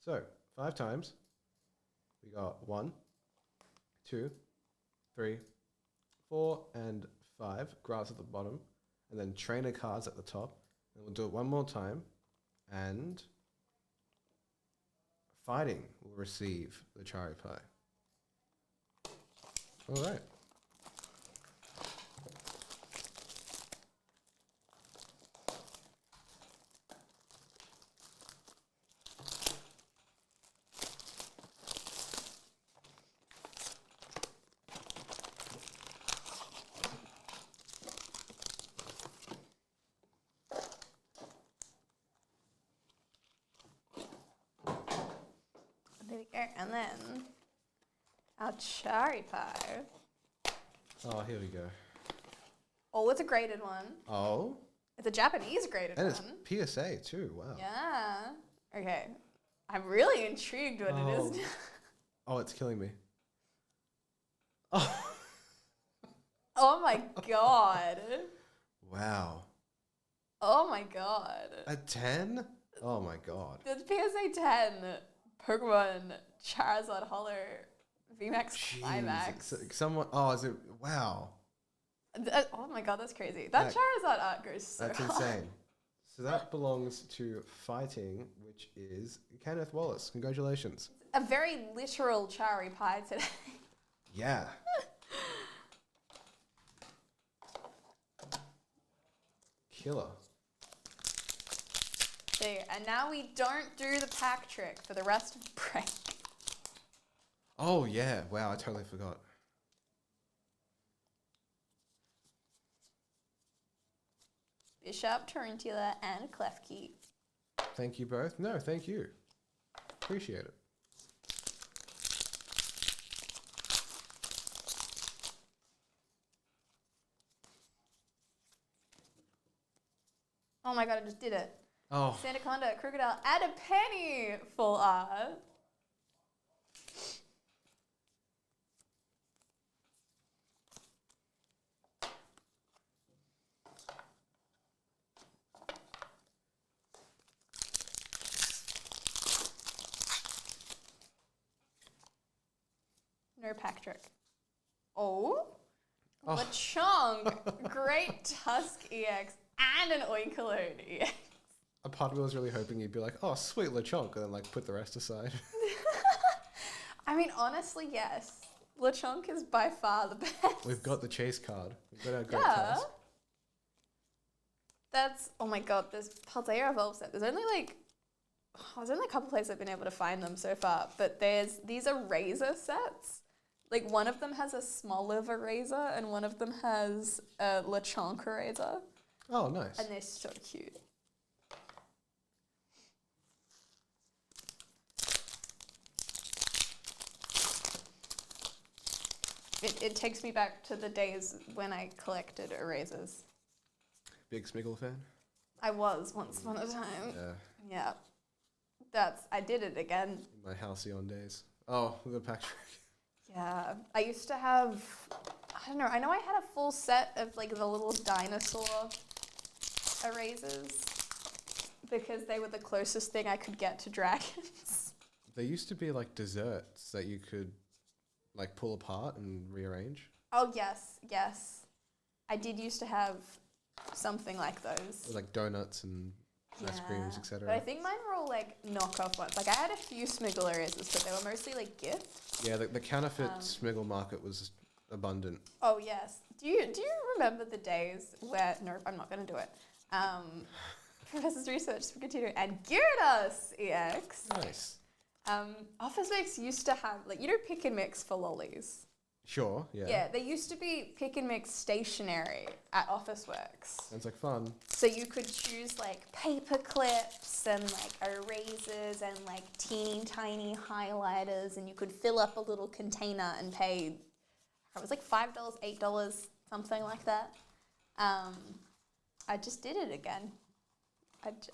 So 5 times. We got 1, 2, 3, 4, and 5. Grass at the bottom. And then trainer cards at the top. And we'll do it one more time. And fighting will receive the Chari Pie. All right. There we go. And then our Chari Pie. Oh, here we go. Oh, it's a graded one. Oh. It's a Japanese graded And one. it's PSA too. Wow. Yeah. Okay. I'm really intrigued what it is. Oh, it's killing me. Oh. Oh my god. Wow. Oh my god. A 10? Oh my god. The PSA 10 Pokemon Charizard Holo VMAX Climax. Someone. Oh, is it? Wow. Oh my god, that's crazy. That Charizard art goes so That's hard. insane. So that belongs to fighting, which is Kenneth Wallace. Congratulations. A very literal Chari Pie today. Yeah. Killer. There, and now we don't do the pack trick for the rest of the break. Oh yeah. Wow, I totally forgot. Bishop, Tarantula, and Klefki. Thank you both. No, thank you. Appreciate it. Oh my god, I just did it. Oh. Sandaconda, Crocodile, and a penny full art. No pack trick. Oh. Lechonk, Great Tusk EX, and an Oinkologne EX. A part of me was really hoping you'd be like, oh, sweet Lechonk, and then like put the rest aside. I mean, honestly, yes. Lechonk is by far the best. We've got the chase card. We've got our great Yeah. task. That's, oh my god, this Paldea Evolve set. There's only a couple places I've been able to find them so far, but these are razor sets. Like, one of them has a Smoliv razor, and one of them has a Lechonk razor. Oh, nice. And they're so cute. It takes me back to the days when I collected erasers. Big Smiggle fan? I was once upon a time. Yeah. Yeah. I did it again. In my halcyon days. Oh, the pack trick. Yeah. I used to have, I don't know, I know I had a full set of like the little dinosaur erasers because they were the closest thing I could get to dragons. There used to be like desserts that you could like pull apart and rearrange. Oh, yes, yes. I did used to have something like those. Like donuts and ice creams, etc. But I think mine were all like knockoff ones. Like I had a few Smiggle erasers, but they were mostly like gifts. Yeah, the counterfeit Smiggle market was abundant. Oh yes. Do you remember the days where? No, I'm not going to do it. Professor's Research, Spaghettino, and Gyarados EX. Nice. Office Mix used to have like pick and mix for lollies. Sure. Yeah. Yeah, there used to be pick and mix stationery at Office Works. Sounds like fun. So you could choose like paper clips and like erasers and like teeny tiny highlighters, and you could fill up a little container and pay. It was like $5, $8, something like that. I just did it again.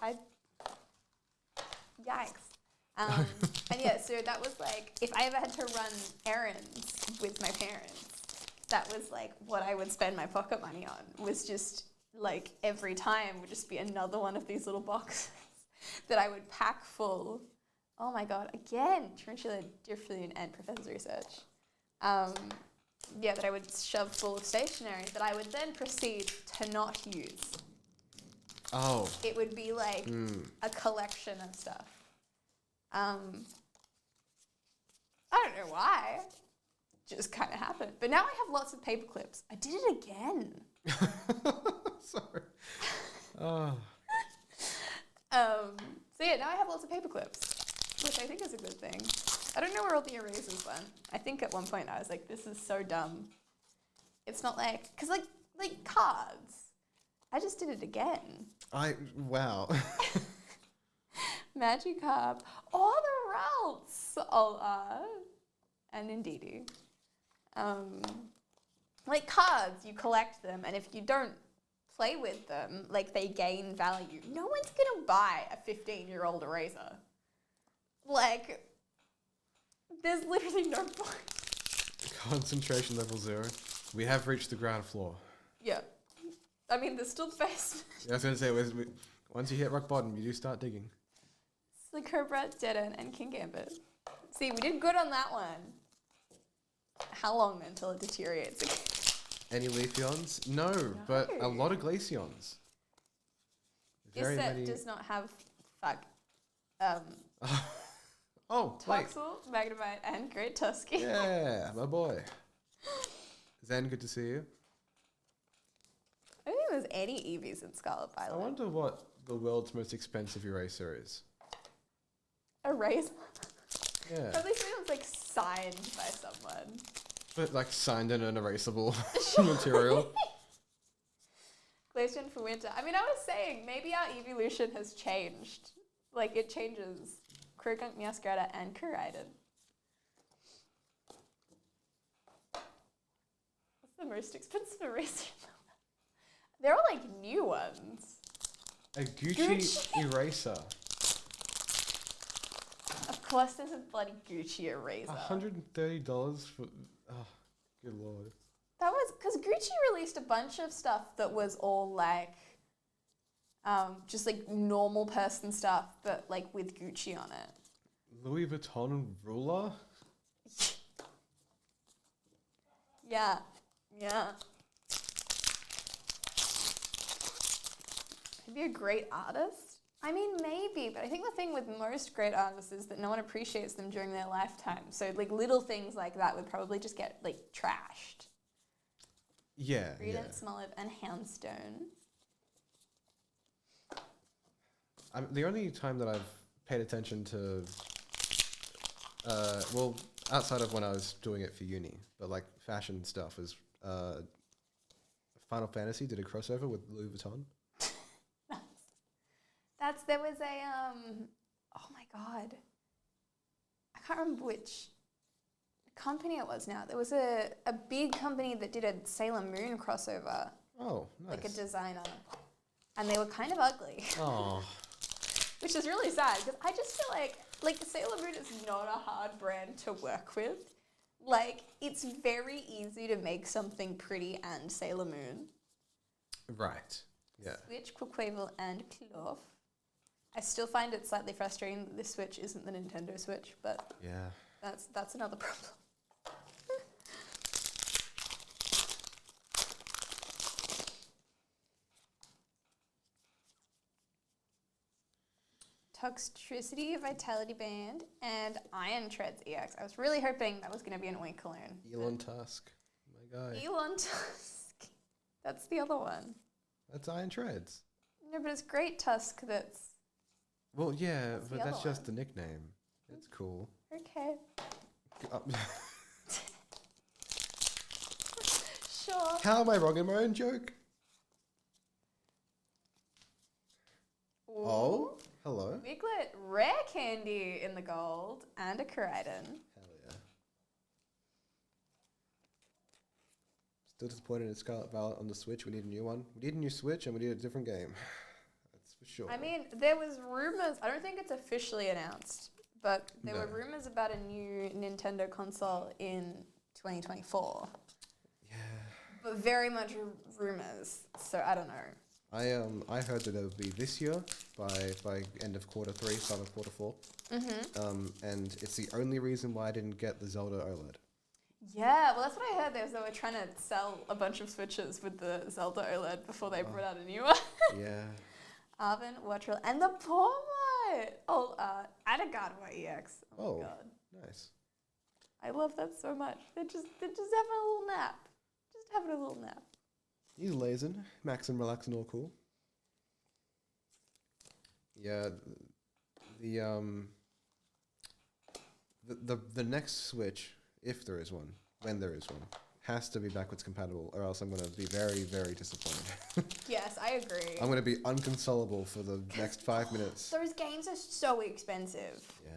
I yikes. And yeah, so that was like, if I ever had to run errands with my parents, that was like what I would spend my pocket money on, was just like every time would just be another one of these little boxes that I would pack full Oh my god, again, Tarantula, Different, and Professor's Research. That I would shove full of stationery that I would then proceed to not use. Oh. It would be like a collection of stuff. I don't know why. Just kind of happened. But now I have lots of paper clips. I did it again. Sorry. Oh. Now I have lots of paper clips, which I think is a good thing. I don't know where all the erasers went. I think at one point I was like, this is so dumb. It's not like, because like cards. I just did it again. Wow. Magikarp. Oh, the routes. And Indeedee. Like cards, you collect them, and if you don't play with them, like they gain value. No one's gonna buy a 15-year-old eraser. Like, there's literally no point. Concentration level 0. We have reached the ground floor. Yeah. I mean, there's still the basement. Yeah, I was going to say, once you hit rock bottom, you do start digging. It's the Cobra, Deadon, and King Gambit. See, we did good on that one. How long until it deteriorates again? Any Leafeons? No, but a lot of Glaceons. This set does not have oh, wait. Toxel, Magnemite, and Great Tusky. Yeah, my boy. Zen, good to see you. I don't think there's any Eevees in Scarlet I Violet. wonder what the world's most expensive eraser is. Eraser? Yeah. Probably something that's like signed by someone. But like signed in an erasable material. Glaceon for winter. I mean, I was saying, maybe our evolution has changed. Like, it changes. Croagunk, Meowscarada, and Koraidon. What's the most expensive eraser? They're all like new ones. A Gucci eraser. Of course there's a bloody Gucci eraser. $130 for... Oh, good lord. That was... Because Gucci released a bunch of stuff that was all like... just like normal person stuff, but like with Gucci on it. Louis Vuitton ruler? Yeah. Yeah. Maybe a great artist? I mean, maybe, but I think the thing with most great artists is that no one appreciates them during their lifetime. So, like, little things like that would probably just get, like, trashed. Yeah, Redent, Smoliv, and Houndstone. The only time that I've paid attention to, well, outside of when I was doing it for uni, but like fashion stuff is Final Fantasy did a crossover with Louis Vuitton. There was a, oh my god. I can't remember which company it was now. There was a big company that did a Sailor Moon crossover. Oh, nice. Like a designer. And they were kind of ugly. Oh. Which is really sad, because I just feel like Sailor Moon is not a hard brand to work with. Like, it's very easy to make something pretty and Sailor Moon. Right, yeah. Switch, Quaquaval, and Cloth. I still find it slightly frustrating that this Switch isn't the Nintendo Switch, but yeah, that's another problem. Toxtricity, Vitality Band, and Iron Treads EX. I was really hoping that was going to be an Oinkoloon. Elon Tusk, my guy. Elon Tusk. That's the other one. That's Iron Treads. No, but it's Great Tusk that's... Well, yeah, That's but the that's other just the nickname. It's cool. Okay. Sure. How am I wrong in my own joke? Ooh. Oh, hello. Wiglet, Rare Candy in the gold, and a Koraidon. Hell yeah. Still disappointed in Scarlet Violet on the Switch. We need a new one. We need a new Switch and we need a different game. That's for sure. I mean, there was rumors, I don't think it's officially announced, but there were rumors about a new Nintendo console in 2024. Yeah. But very much rumors, so I don't know. I heard that it would be this year by end of quarter 3, start of quarter 4. And it's the only reason why I didn't get the Zelda OLED. Yeah, well, that's what I heard. They were trying to sell a bunch of Switches with the Zelda OLED before they brought out a new one. Yeah. Arvin, Wattrel, and the Pawmite! Oh, Adagadawa EX. Oh my god. Nice. I love that so much. They're just having a little nap. Just having a little nap. He's lazing, maxing, relaxing, all cool. Yeah, the next Switch, if there is one, when there is one, has to be backwards compatible, or else I'm going to be very, very disappointed. Yes, I agree. I'm going to be unconsolable for the next 5 minutes. Those games are so expensive. Yeah.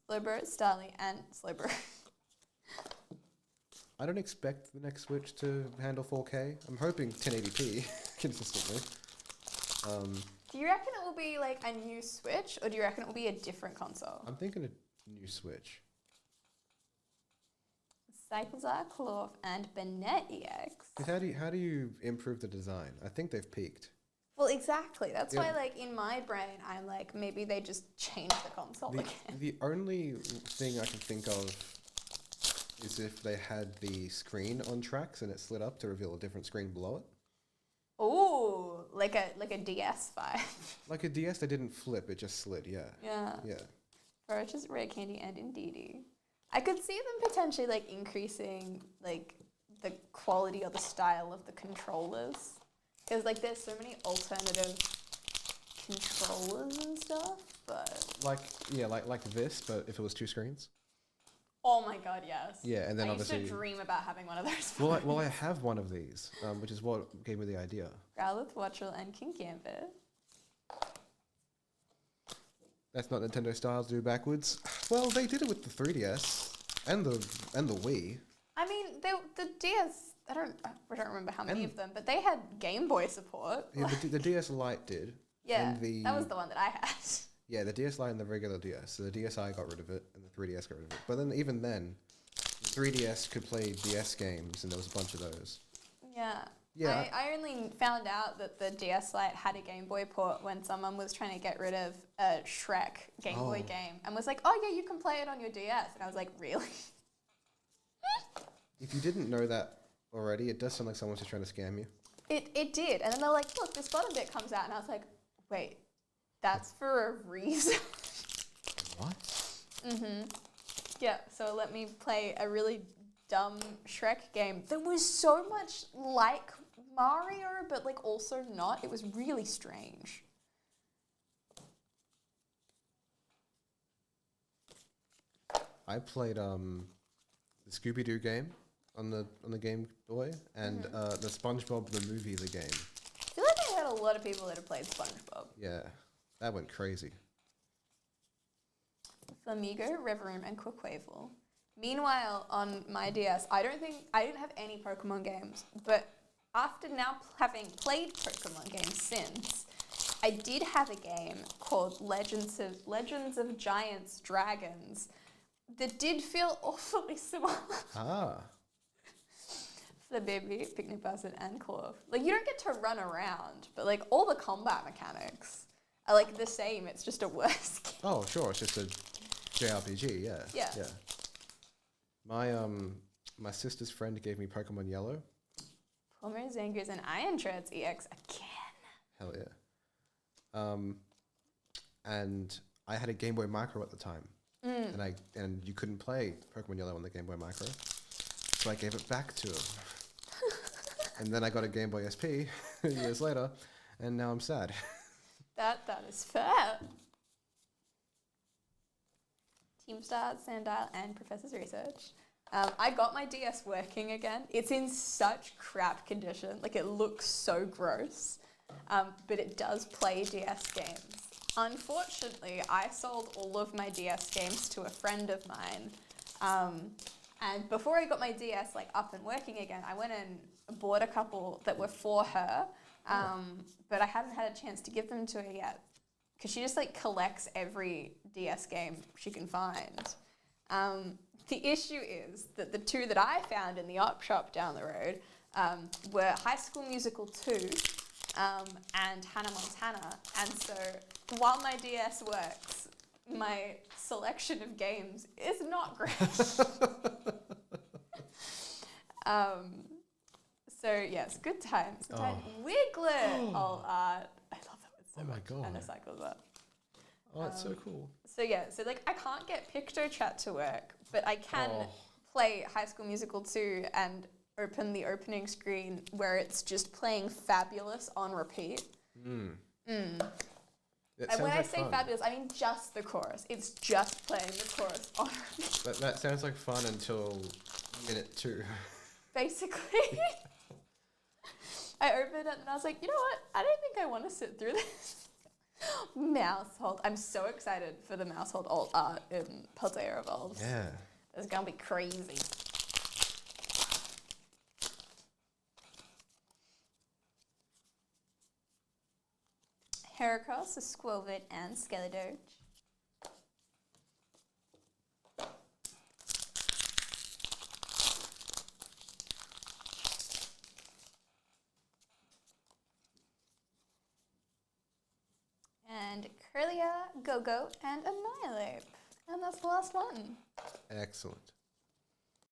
Slowbro, Starly, and Slowbro. I don't expect the next Switch to handle 4K. I'm hoping 1080p consistently. Do you reckon it will be like a new Switch, or do you reckon it will be a different console? I'm thinking a new Switch. Cyclezar, Clorf, and Bennett EX. 'Cause how do you improve the design? I think they've peaked. Well, exactly. That's Yeah. why, like, in my brain, I'm like, maybe they just changed the console again. The only thing I can think of is if they had the screen on tracks and it slid up to reveal a different screen below it. Ooh, like a DS vibe. Like a DS, they didn't flip; it just slid. Yeah. Yeah. Yeah. Purchase Rare Candy and Indeedee. I could see them potentially like increasing like the quality or the style of the controllers, because like there's so many alternative controllers and stuff. But Like this, but if it was 2 screens. oh my god, yes. Yeah, and then I obviously. used to dream about having one of those. Well, I have one of these, which is what gave me the idea. Growlithe, Wattrel, and King Gambit. That's not Nintendo style to do backwards. Well, they did it with the 3DS and the Wii. I mean, the DS. I don't remember how many of them, but they had Game Boy support. Yeah, the DS Lite did. Yeah, and that was the one that I had. Yeah, the DS Lite and the regular DS. So the DSi got rid of it, and the 3DS got rid of it. But then, even then, the 3DS could play DS games, and there was a bunch of those. Yeah. Yeah. I only found out that the DS Lite had a Game Boy port when someone was trying to get rid of a Shrek Game Boy game and was like, oh yeah, you can play it on your DS. And I was like, really? If you didn't know that already, it does sound like someone's just trying to scam you. It did. And then they're like, look, this bottom bit comes out. And I was like, wait, that's for a reason. What? Mm-hmm. Yeah, so it let me play a really dumb Shrek game that was so much like Mario, but like also not. It was really strange. I played the Scooby-Doo game on the Game Boy, and the SpongeBob the movie, the game. I feel like I heard a lot of people that have played SpongeBob. Yeah, that went crazy. Flamigo, Reverum, and Quaquavel. Meanwhile, on my DS, I didn't have any Pokemon games, but after now having played Pokemon games since, I did have a game called Legends of Giants Dragons that did feel awfully similar. Ah. Flabébé, Picnic Basket, and Clorf. Like, you don't get to run around, but like all the combat mechanics are like the same. It's just a worse game. Oh, sure. It's just a JRPG. Yeah. Yeah. Yeah. My sister's friend gave me Pokemon Yellow. Pomer, Zangers, and Iron Treads EX again. Hell yeah. And I had a Game Boy Micro at the time, and you couldn't play Pokemon Yellow on the Game Boy Micro, so I gave it back to him. And then I got a Game Boy SP years later, and now I'm sad. That is fair. Team Star, Sandile, and Professor's Research. I got my DS working again. It's in such crap condition. Like, it looks so gross. But it does play DS games. Unfortunately, I sold all of my DS games to a friend of mine. And before I got my DS like up and working again, I went and bought a couple that were for her. But I haven't had a chance to give them to her yet, because she just like collects every DS game she can find. The issue is that the two that I found in the op shop down the road were High School Musical 2 and Hannah Montana. And so while my DS works, my selection of games is not great. So yes, good times. Good times. Wiglet alt art. I love that one so Oh my much. God. And a cycle as well. Oh, that's so cool. So yeah, so like I can't get PictoChat to work, but I can play High School Musical 2 and open the opening screen where it's just playing Fabulous on repeat. And when I say fabulous, I mean just the chorus. It's just playing the chorus on repeat. That sounds like fun until minute 2. Basically. I opened it and I was like, you know what? I don't think I want to sit through this. Mousehold. I'm so excited for the Mousehold alt art in Paldea Evolves. Yeah. It's going to be crazy. Heracross, Squovit, and Skeledirge. And Curlia, Go-Go, and Annihilate. And that's the last one. Excellent.